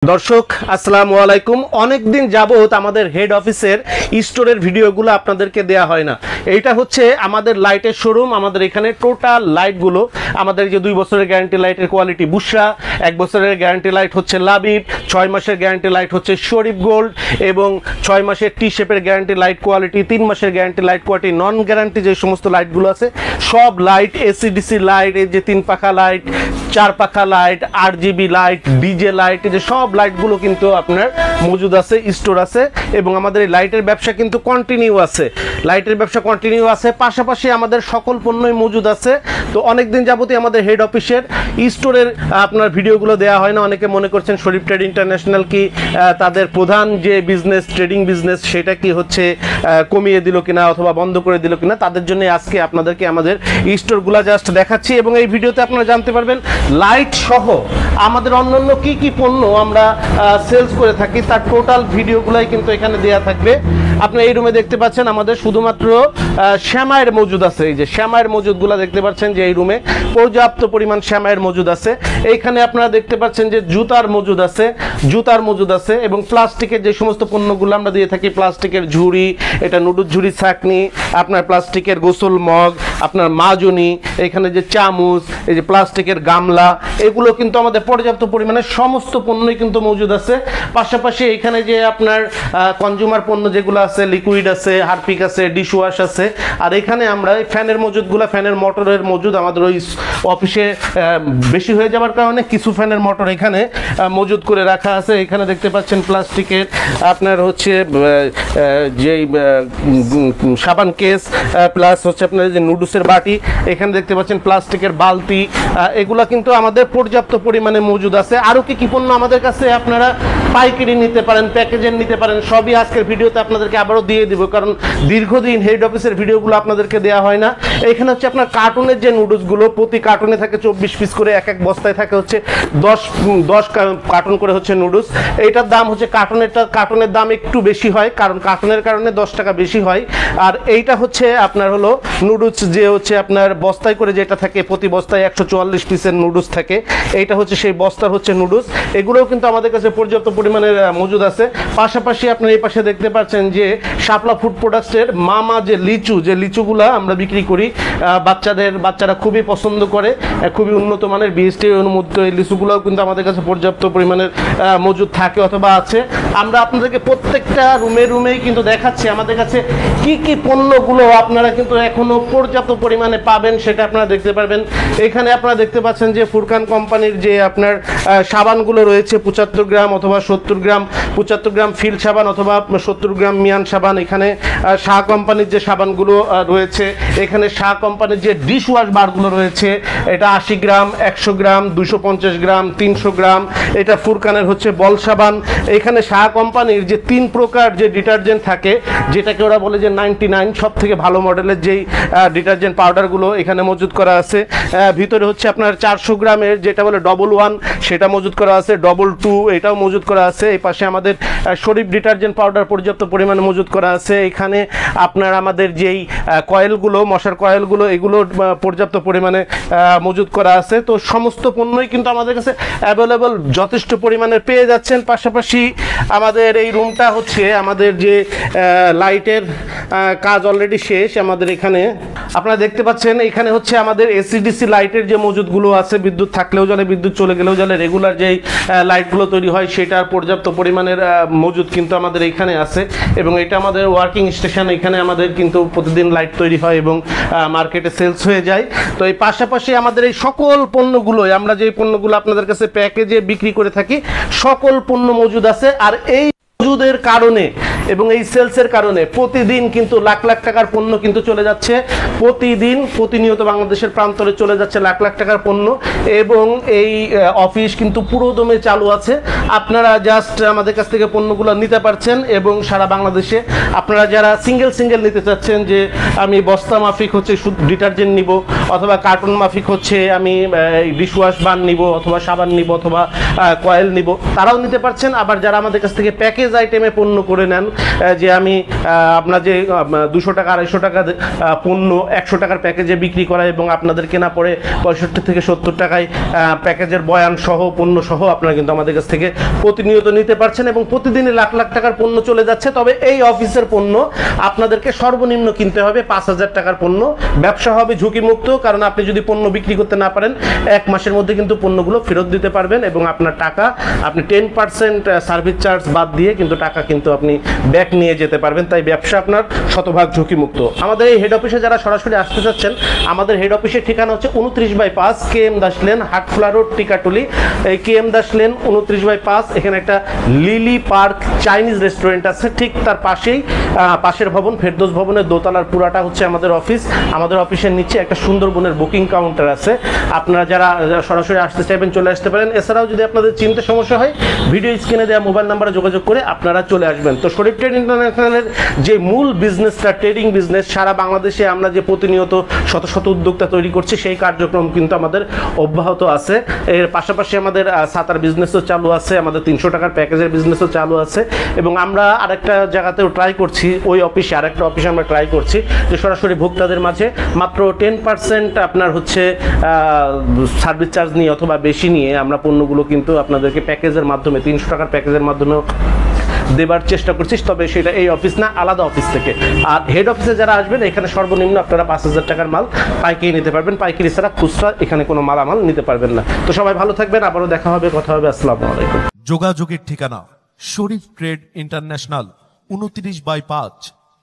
দর্শক আসসালামু আলাইকুম। অনেক দিন যাবত আমাদের হেড অফিসের স্টোরের ভিডিওগুলো আপনাদেরকে দেয়া হয় না। এইটা হচ্ছে আমাদের লাইটের শোরুম। আমাদের এখানে টোটাল লাইটগুলো আমাদের যে 2 বছরের গ্যারান্টি লাইটের কোয়ালিটি বুশরা, 1 বছরের গ্যারান্টি লাইট হচ্ছে লাবিব, 6 মাসের গ্যারান্টি লাইট হচ্ছে শরীফ গোল্ড এবং 6 মাসের টি শেপের গ্যারান্টি লাইট কোয়ালিটি, 3 মাসের guarantee light quality, non guarantee যে সমস্ত লাইটগুলো আছে সব লাইট, এসিডিসি লাইট, এই যে 3 পাখা লাইট, 4 পাখা light, RGB light, DJ light, এই যে সব লাইটগুলো কিন্তু আপনার মজুদ আছে, স্টোর আছে এবং আমাদের এই লাইটের ব্যবসা কিন্তু কন্টিনিউ আছে। লাইটের ব্যবসা কন্টিনিউ আছে, পাশাপাশি আমাদের সকল পণ্যই মজুদ আছে। তো অনেক দিন যাবতই আমাদের হেড অফিসের স্টোরের আপনার ভিডিওগুলো দেওয়া হয় না। অনেকে মনে করছেন শরীফ ট্রেড ইন্টারন্যাশনাল কি তাদের প্রধান যে বিজনেস, ট্রেডিং বিজনেস, সেটা কি হচ্ছে কমিয়ে দিল কিনা অথবা বন্ধ করে দিল কিনা। তাদের জন্য আজকে আপনাদেরকে আমাদের স্টোরগুলো জাস্ট দেখাচ্ছি এবং এই ভিডিওতে আপনারা জানতে পারবেন লাইট সহ আমাদের অন্যান্য কি কি পণ্য আমরা সেলস করে থাকি তার টোটাল ভিডিওগুলাই কিন্তু এখানে দেয়া থাকবে। আপনি এই রুমে দেখতে পাচ্ছেন আমাদের শুধুমাত্র শ্যামাইয়ের মজুদ আছে। এই যে শ্যামাইয়ের মজুদগুলো দেখতে পাচ্ছেন যে এই রুমে পর্যাপ্ত পরিমাণ শ্যামাইয়ের মজুদ আছে। এইখানে আপনারা দেখতে পাচ্ছেন যে জুতার মজুদ আছে এবং প্লাস্টিকের যে সমস্ত পণ্যগুলো আমরা দিয়ে থাকি, প্লাস্টিকের ঝুড়ি, এটা নুডুল ঝুড়ি ছাকনি, আপনার প্লাস্টিকের গোসল মগ, আপনার মাজনি, এখানে যে চামচ, এই যে প্লাস্টিকের গামলা, এগুলো কিন্তু আমাদের পর্যাপ্ত পরিমাণে সমস্ত পণ্যই কিন্তু মজুদ আছে। পাশাপাশি এখানে যে আপনার কনজিউমার পণ্য যেগুলো আছে, লিকুইড আছে, হারপিক আছে, ডিশ ওয়াশ আছে। আর এখানে আমরা ফ্যানের মজুদগুলো, ফ্যানের মোটরের মজুদ আমাদের ওই অফিসে বেশি হয়ে যাওয়ার কারণে কিছু ফ্যানের মোটর এখানে মজুদ করে রাখা আছে। এখানে দেখতে পাচ্ছেন প্লাস্টিকের আপনার হচ্ছে যেই সাবান কেস, প্লাস হচ্ছে আপনার যে নুডলসের বাটি, এখানে দেখতে পাচ্ছেন প্লাস্টিকের বালতি, এগুলা কিন্তু আমাদের পর্যাপ্ত পরিমাণে মজুদ আছে। আরও কি কি পণ্য আমাদের কাছে আপনারা পাইকারি নিতে পারেন, প্যাকেজের নিতে পারেন, সবই আজকের ভিডিওতে আপনাদেরকে আবারও দিয়ে দিব, কারণ দীর্ঘদিন হেড অফিসের ভিডিওগুলো আপনাদেরকে দেওয়া হয় না। এখানে হচ্ছে আপনার কার্টুনের যে নুডলসগুলো, প্রতি কার্টুনে থাকে 24 পিস করে, এক এক বস্তায় থাকে হচ্ছে 10 কার্টুন করে হচ্ছে নুডলস। এইটার দাম হচ্ছে কার্টুনের দাম একটু বেশি হয়, কারণ কার্টুনের কারণে 10 টাকা বেশি হয়। আর এইটা হচ্ছে আপনার হলো নুডলস যে হচ্ছে আপনার বস্তায় করে যেটা থাকে, প্রতি বস্তায় 144 পিসের নুডলস থাকে, এইটা হচ্ছে সেই বস্তার হচ্ছে নুডলস। এগুলোও কিন্তু আমাদের কাছে পর্যাপ্ত পরিমাণের মজুদ আছে। পাশাপাশি আপনার এই পাশে দেখতে পাচ্ছেন যে শাপলা ফুড প্রোডাক্টসের মামা যে লিচুগুলা আমরা বিক্রি করি, বাচ্চারা খুবই পছন্দ করে, খুবই উন্নত মানের বিএসটি অনুমোদিত এই লিচুগুলোও কিন্তু আমাদের কাছে পর্যাপ্ত পরিমাণের মজুদ থাকে অথবা আছে। আমরা আপনাদেরকে প্রত্যেকটা রুমেই কিন্তু দেখাচ্ছি আমাদের কাছে কি কি পণ্যগুলো আপনারা কিন্তু এখনো পর্যাপ্ত পরিমাণে পাবেন, সেটা আপনারা দেখতে পারবেন। এখানে আপনারা দেখতে পাচ্ছেন যে ফুরকান কোম্পানির যে আপনার সাবানগুলো রয়েছে 75 গ্রাম অথবা 70 গ্রাম, 75 গ্রাম ফিল সাবান অথবা 70 গ্রাম মিয়ান সাবান। এখানে শাহ কোম্পানির যে সাবানগুলো রয়েছে, এখানে শাহ কোম্পানির যে ডিশ ওয়াশ বারগুলো রয়েছে, এটা 80 গ্রাম, 100 গ্রাম, 250 গ্রাম, 300 গ্রাম। এটা ফুরকানের হচ্ছে বল সাবান। এখানে শাহ কোম্পানির যে 3 প্রকার যে ডিটারজেন্ট থাকে, যেটাকে ওরা বলে যে 99 সব থেকে ভালো মডেলের যেই ডিটারজেন্ট পাউডারগুলো এখানে মজুদ করা আছে। ভিতরে হচ্ছে আপনার 400 গ্রামের যেটা বলে ডবল 1, সেটা মজুদ করা আছে, ডবল 2 এটাও মজুদ করা আছে। এই পাশে আমাদের শরীফ ডিটারজেন্ট পাউডার পর্যাপ্ত পরিমাণে মজুদ করা আছে। এখানে আপনার আমাদের যেই কয়েলগুলো, মশার কয়েলগুলো, এগুলো পর্যাপ্ত পরিমাণে মজুদ করা আছে। তো সমস্ত পণ্যই কিন্তু আমাদের কাছে অ্যাভেলেবল যথেষ্ট পরিমাণে পেয়ে যাচ্ছেন। পাশাপাশি আমাদের এই রুমটা হচ্ছে আমাদের যে লাইটের কাজ অলরেডি শেষ। আমাদের এখানে আপনারা দেখতে পাচ্ছেন এখানে হচ্ছে আমাদের এসিডিসি লাইটের যে মজুদগুলো আছে, বিদ্যুৎ থাকলেও জ্বলে, বিদ্যুৎ চলে গেলেও জ্বলে, রেগুলার যেই লাইটগুলো তৈরি হয় সেটার পর্যাপ্ত পরিমাণের মজুদ কিন্তু আমাদের এইখানে আছে এবং এটা আমাদের ওয়ার্কিং স্টেশন। এখানে আমাদের কিন্তু প্রতিদিন লাইট তৈরি হয় এবং মার্কেটে সেলস হয়ে যায়। তো এই পাশাপাশি আমাদের এই সকল পণ্যগুলোই, আমরা যে পণ্যগুলো আপনাদের কাছে প্যাকেজে বিক্রি করে থাকি, সকল পণ্য মজুদ আছে। আর এই মজুদের কারণে এবং এই সেলসের কারণে প্রতিদিন কিন্তু লাখ লাখ টাকার পণ্য কিন্তু চলে যাচ্ছে, প্রতিনিয়ত বাংলাদেশের প্রান্তরে চলে যাচ্ছে লাখ লাখ টাকার পণ্য এবং এই অফিস কিন্তু পুরোদমে চালু আছে। আপনারা জাস্ট আমাদের কাছ থেকে পণ্যগুলো নিতে পারছেন এবং সারা বাংলাদেশে আপনারা যারা সিঙ্গেল নিতে চাচ্ছেন, যে আমি বস্তা মাফিক হচ্ছে ডিটারজেন্ট নিব অথবা কার্টুন মাফিক হচ্ছে আমি ডিশওয়াশ বান নিব অথবা সাবান নিব অথবা কয়েল নিব, তারাও নিতে পারছেন। আবার যারা আমাদের কাছ থেকে প্যাকেজ প্যাকেজ আইটেমে পণ্য করে নেন, যে আমি আপনার যে 200 টাকা 250 টাকা পণ্য 100 টাকার প্যাকেজে বিক্রি করা এবং আপনাদের কেনা পড়ে 65 থেকে 70 টাকায় প্যাকেজের বয়ান সহ পণ্য সহ আপনারা কিন্তু আমাদের কাছ থেকে প্রতিনিয়ত নিতে পারছেন এবং প্রতিদিনই লাখ লাখ টাকার পণ্য চলে যাচ্ছে। তবে এই অফিসের পণ্য আপনাদেরকে সর্বনিম্ন কিনতে হবে 5,000 টাকার পণ্য। ব্যবসা হবে ঝুঁকিমুক্ত, কারণ আপনি যদি পণ্য বিক্রি করতে না পারেন 1 মাসের মধ্যে কিন্তু পণ্যগুলো ফেরত দিতে পারবেন এবং আপনার টাকা আপনি 10% সার্ভিস চার্জ বাদ দিয়ে কিন্তু টাকা কিন্তু আপনি ব্যাক নিয়ে যেতে পারবেন। তাই ব্যবসা আপনার শতভাগ ঝুঁকিমুক্ত। আমাদের এই হেড অফিসে যারা সরাসরি আসতে চাচ্ছেন, আমাদের হেড অফিসের ঠিকানা হচ্ছে 29/5 KM Das lane, Hatkhola road, Tikatuli. এই KM দাস লেন 29/5, এখানে একটা লিলি পার্ক চাইনিজ রেস্টুরেন্ট আছে, ঠিক তার পাশেই পাশের ভবন ফেরদৌস ভবনের দোতলার পুরাটা হচ্ছে আমাদের অফিস। আমাদের অফিসের নিচে একটা সুন্দরবনের বুকিং কাউন্টার আছে, আপনারা যারা সরাসরি আসতে চাইবেন চলে আসতে পারেন। এছাড়াও যদি আপনাদের চিনতে সমস্যা হয়, ভিডিও স্ক্রিনে দেওয়া মোবাইল নাম্বারে যোগাযোগ করে আপনারা চলে আসবেন। তো শরীফ ট্রেড ইন্টারন্যাশনালের যে মূল বিজনেসটা ট্রেডিং বিজনেস, সারা বাংলাদেশে আমরা যে প্রতিনিয়ত শত শত উদ্যোক্তা তৈরি করছি, সেই কার্যক্রম কিন্তু আমাদের অব্যাহত আছে। এর পাশাপাশি আমাদের ছাতার বিজনেসও চালু আছে, আমাদের 300 টাকার প্যাকেজের বিজনেসও চালু আছে এবং আমরা আরেকটা জায়গাতেও ট্রাই করছি, ওই অফিসে আরেকটা অফিসে আমরা ট্রাই করছি যে সরাসরি ভোক্তাদের মাঝে মাত্র 10% আপনার হচ্ছে সার্ভিস চার্জ নিয়ে অথবা বেশি নিয়ে আমরা পণ্যগুলো কিন্তু আপনাদেরকে প্যাকেজের মাধ্যমে 300 টাকার প্যাকেজের মাধ্যমে দেবার চেষ্টা করছি। তবে সেটা এই অফিস না, আলাদা অফিস থেকে। আর হেড অফিসে যারা আসবেন, এখানে সর্বনিম্ন আপনারা 5,000 টাকার মাল পাইকারি নিতে পারবেন, পাইকারি ছাড়া খুচরা এখানে কোনো মালামাল নিতে পারবেন না। তো সবাই ভালো থাকবেন, আবারও দেখা হবে, কথা হবে। আসসালামু আলাইকুম। যোগাযোগের ঠিকানা Sharif trade international, 29/5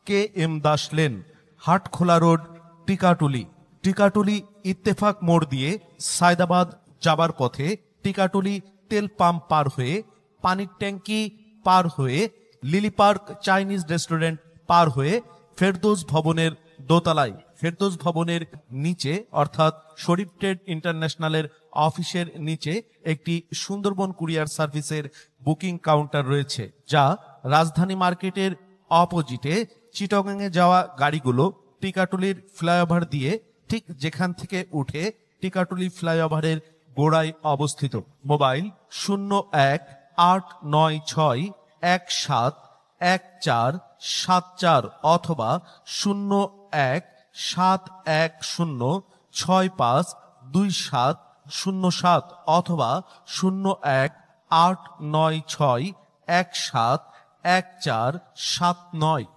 KM Das lane, Hatkhola road, Tikatuli. Tikatuli Ittefaq মোড় দিয়ে সায়দাবাদ যাবার পথে, টিকাটুলি তেল পাম্প পার হয়ে, পানির ট্যাঙ্কি পার হয়ে, লিলি পার্ক চাইনিজ রেস্টুরেন্ট পার হয়ে ফেরদৌস ভবনের দোতলায়, ফেরদৌস ভবনের নিচে অর্থাৎ শরীফ ট্রেড ইন্টারন্যাশনালের অফিসের নিচে একটি সুন্দরবন কুরিয়ার সার্ভিসের বুকিং কাউন্টার রয়েছে, যা রাজধানী মার্কেটের অপোজিটে চিটাগাংয়ে যাওয়া গাড়িগুলো টিকাটুলির ফ্লাইওভার দিয়ে ঠিক যেখান থেকে উঠে টিকাটুলি ফ্লাইওভারের গোড়ায় অবস্থিত। মোবাইল 01-896-171474 অথবা 01-710652707 অথবা 01-896-171479।